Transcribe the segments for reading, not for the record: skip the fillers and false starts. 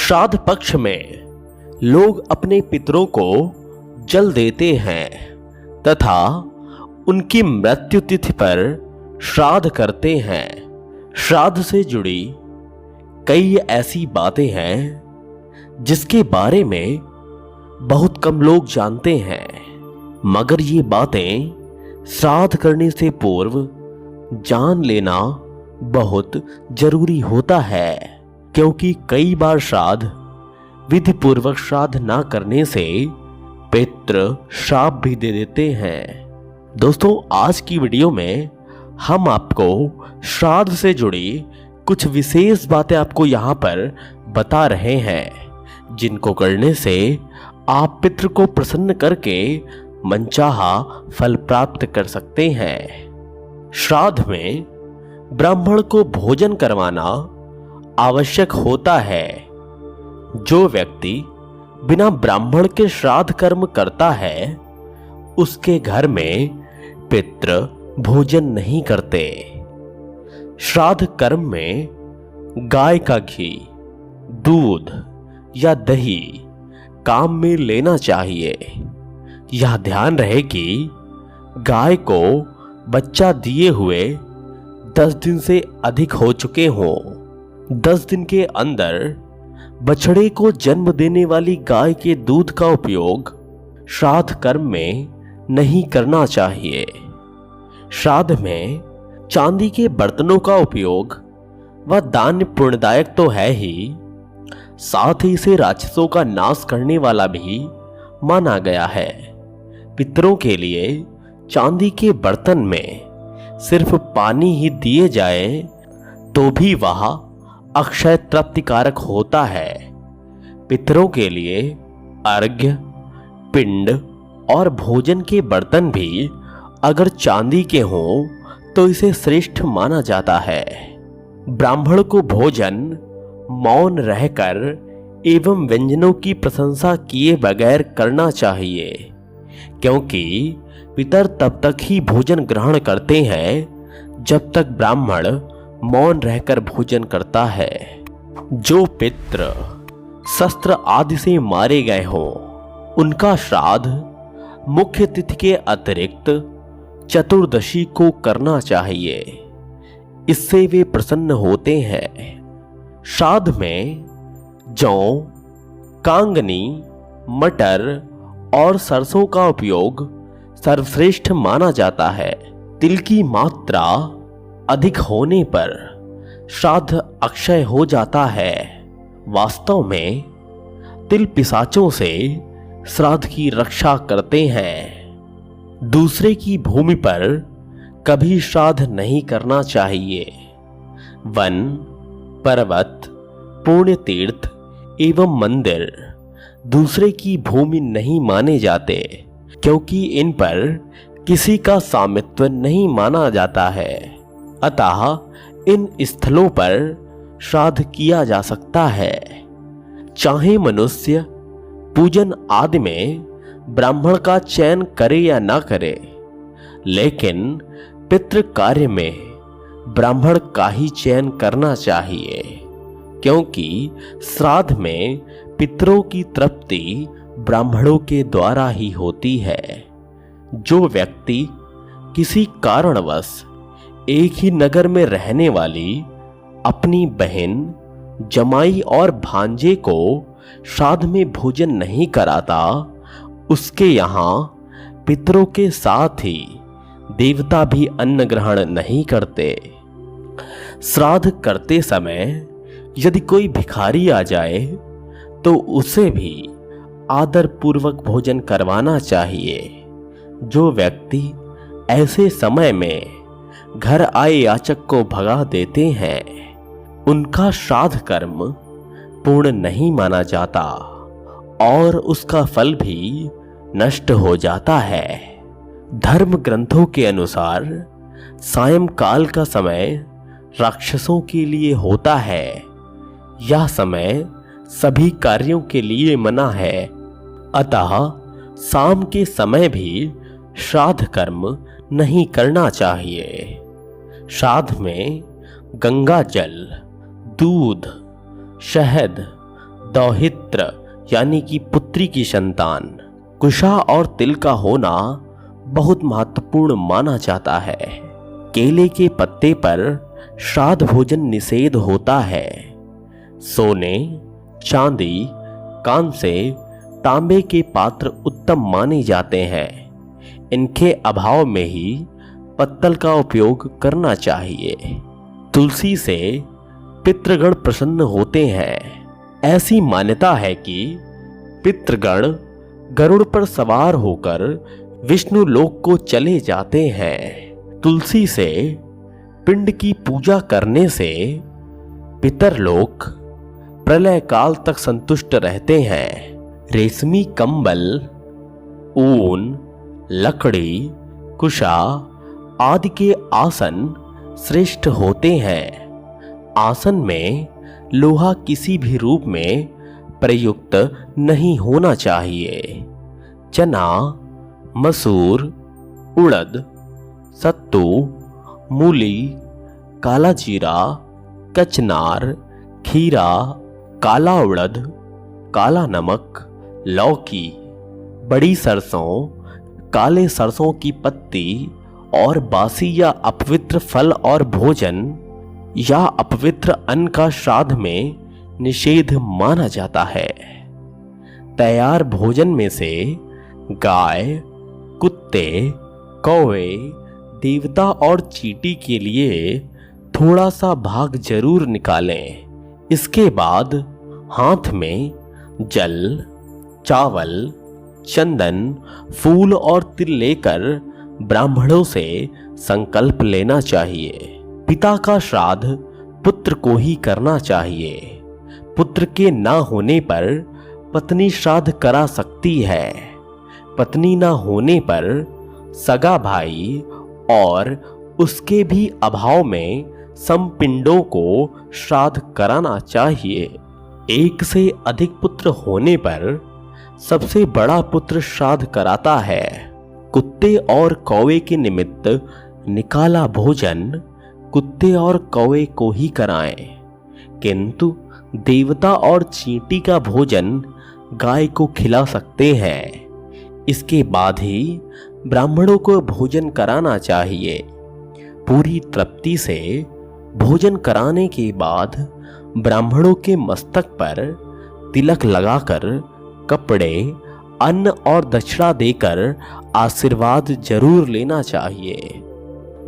श्राद्ध पक्ष में लोग अपने पितरों को जल देते हैं तथा उनकी मृत्यु तिथि पर श्राद्ध करते हैं। श्राद्ध से जुड़ी कई ऐसी बातें हैं जिसके बारे में बहुत कम लोग जानते हैं, मगर ये बातें श्राद्ध करने से पूर्व जान लेना बहुत जरूरी होता है, क्योंकि कई बार श्राद्ध विधि पूर्वक श्राद्ध ना करने से पितृ श्राप भी दे देते हैं। दोस्तों, आज की वीडियो में हम आपको श्राद्ध से जुड़ी कुछ विशेष बातें आपको यहाँ पर बता रहे हैं, जिनको करने से आप पितृ को प्रसन्न करके मनचाहा फल प्राप्त कर सकते हैं। श्राद्ध में ब्राह्मण को भोजन करवाना आवश्यक होता है। जो व्यक्ति बिना ब्राह्मण के श्राद्ध कर्म करता है, उसके घर में पितृ भोजन नहीं करते। श्राद्ध कर्म में गाय का घी, दूध या दही काम में लेना चाहिए। यह ध्यान रहे कि गाय को बच्चा दिए हुए 10 दिन से अधिक हो चुके हों। 10 दिन के अंदर बछड़े को जन्म देने वाली गाय के दूध का उपयोग श्राद्ध कर्म में नहीं करना चाहिए। श्राद्ध में चांदी के बर्तनों का उपयोग व दान पुण्यदायक तो है ही, साथ ही इसे राक्षसों का नाश करने वाला भी माना गया है। पितरों के लिए चांदी के बर्तन में सिर्फ पानी ही दिए जाए तो भी वह अक्षय तृप्तिकारक होता है। पितरों के लिए अर्घ्य, पिंड और भोजन के बर्तन भी अगर चांदी के हों तो इसे श्रेष्ठ माना जाता है। ब्राह्मण को भोजन मौन रहकर एवं व्यंजनों की प्रशंसा किए बगैर करना चाहिए, क्योंकि पितर तब तक ही भोजन ग्रहण करते हैं जब तक ब्राह्मण मौन रहकर भोजन करता है। जो पितृ शस्त्र आदि से मारे गए हों, उनका श्राद्ध मुख्य तिथि के अतिरिक्त चतुर्दशी को करना चाहिए। इससे वे प्रसन्न होते हैं। श्राद्ध में जौ, कांगनी, मटर और सरसों का उपयोग सर्वश्रेष्ठ माना जाता है। तिल की मात्रा अधिक होने पर श्राद्ध अक्षय हो जाता है। वास्तव में तिल पिशाचों से श्राद्ध की रक्षा करते हैं। दूसरे की भूमि पर कभी श्राद्ध नहीं करना चाहिए। वन, पर्वत, पुण्य तीर्थ एवं मंदिर दूसरे की भूमि नहीं माने जाते, क्योंकि इन पर किसी का स्वामित्व नहीं माना जाता है। अतः इन स्थलों पर श्राद्ध किया जा सकता है। चाहे मनुष्य पूजन आदि में ब्राह्मण का चयन करे या ना करे, लेकिन पितृ कार्य में ब्राह्मण का ही चयन करना चाहिए, क्योंकि श्राद्ध में पितरों की तृप्ति ब्राह्मणों के द्वारा ही होती है। जो व्यक्ति किसी कारणवश एक ही नगर में रहने वाली अपनी बहन, जमाई और भांजे को श्राद्ध में भोजन नहीं कराता, उसके यहाँ पितरों के साथ ही देवता भी अन्न ग्रहण नहीं करते। श्राद्ध करते समय यदि कोई भिखारी आ जाए तो उसे भी आदर पूर्वक भोजन करवाना चाहिए। जो व्यक्ति ऐसे समय में घर आए याचक को भगा देते हैं, उनका श्राद्ध कर्म पूर्ण नहीं माना जाता और उसका फल भी नष्ट हो जाता है। धर्म ग्रंथों के अनुसार सायंकाल का समय राक्षसों के लिए होता है। यह समय सभी कार्यों के लिए मना है, अतः शाम के समय भी श्राद्ध कर्म नहीं करना चाहिए। श्राद्ध में गंगा जल, दूध, शहद, दौहित्र यानी कि पुत्री की संतान। कुशा और तिल का होना बहुत महत्वपूर्ण माना जाता है। केले के पत्ते पर श्राद्ध भोजन निषेध होता है। सोने, चांदी, कांसे, तांबे के पात्र उत्तम माने जाते हैं। इनके अभाव में ही पत्तल का उपयोग करना चाहिए। तुलसी से पितृगण प्रसन्न होते हैं। ऐसी मान्यता है कि पितृगण गरुड़ पर सवार होकर विष्णु लोक को चले जाते हैं। तुलसी से पिंड की पूजा करने से पितरलोक प्रलय काल तक संतुष्ट रहते हैं। रेशमी कंबल, ऊन, लकड़ी, कुशा आदि के आसन श्रेष्ठ होते हैं। आसन में लोहा किसी भी रूप में प्रयुक्त नहीं होना चाहिए। चना, मसूर, उड़द, सत्तू, मूली, काला जीरा, कचनार, खीरा, काला उड़द, काला नमक, लौकी, बड़ी सरसों, काले सरसों की पत्ती और बासी या अपवित्र फल और भोजन या अपवित्र अन्न का श्राद्ध में निषेध माना जाता है। तैयार भोजन में से गाय, कुत्ते, कौवे, देवता और चींटी के लिए थोड़ा सा भाग जरूर निकालें। इसके बाद हाथ में जल, चावल, चंदन, फूल और तिल लेकर ब्राह्मणों से संकल्प लेना चाहिए। पिता का श्राद्ध पुत्र को ही करना चाहिए। पुत्र के ना होने पर पत्नी श्राद्ध करा सकती है। पत्नी ना होने पर सगा भाई और उसके भी अभाव में समपिंडों को श्राद्ध कराना चाहिए। एक से अधिक पुत्र होने पर सबसे बड़ा पुत्र श्राद्ध कराता है। कुत्ते और कौवे के निमित्त निकाला भोजन कुत्ते और कौवे को ही कराएं, किंतु देवता और चींटी का भोजन गाय को खिला सकते हैं। इसके बाद ही ब्राह्मणों को भोजन कराना चाहिए। पूरी तृप्ति से भोजन कराने के बाद ब्राह्मणों के मस्तक पर तिलक लगाकर कपड़े, अन्न और दक्षिणा देकर आशीर्वाद जरूर लेना चाहिए।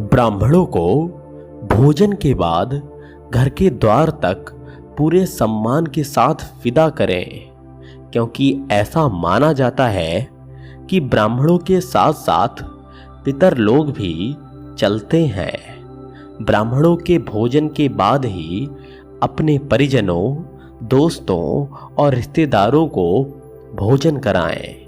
ब्राह्मणों को भोजन के बाद घर के द्वार तक पूरे सम्मान के साथ विदा करें, क्योंकि ऐसा माना जाता है कि ब्राह्मणों के साथ साथ पितर लोग भी चलते हैं। ब्राह्मणों के भोजन के बाद ही अपने परिजनों, दोस्तों और रिश्तेदारों को भोजन कराएं।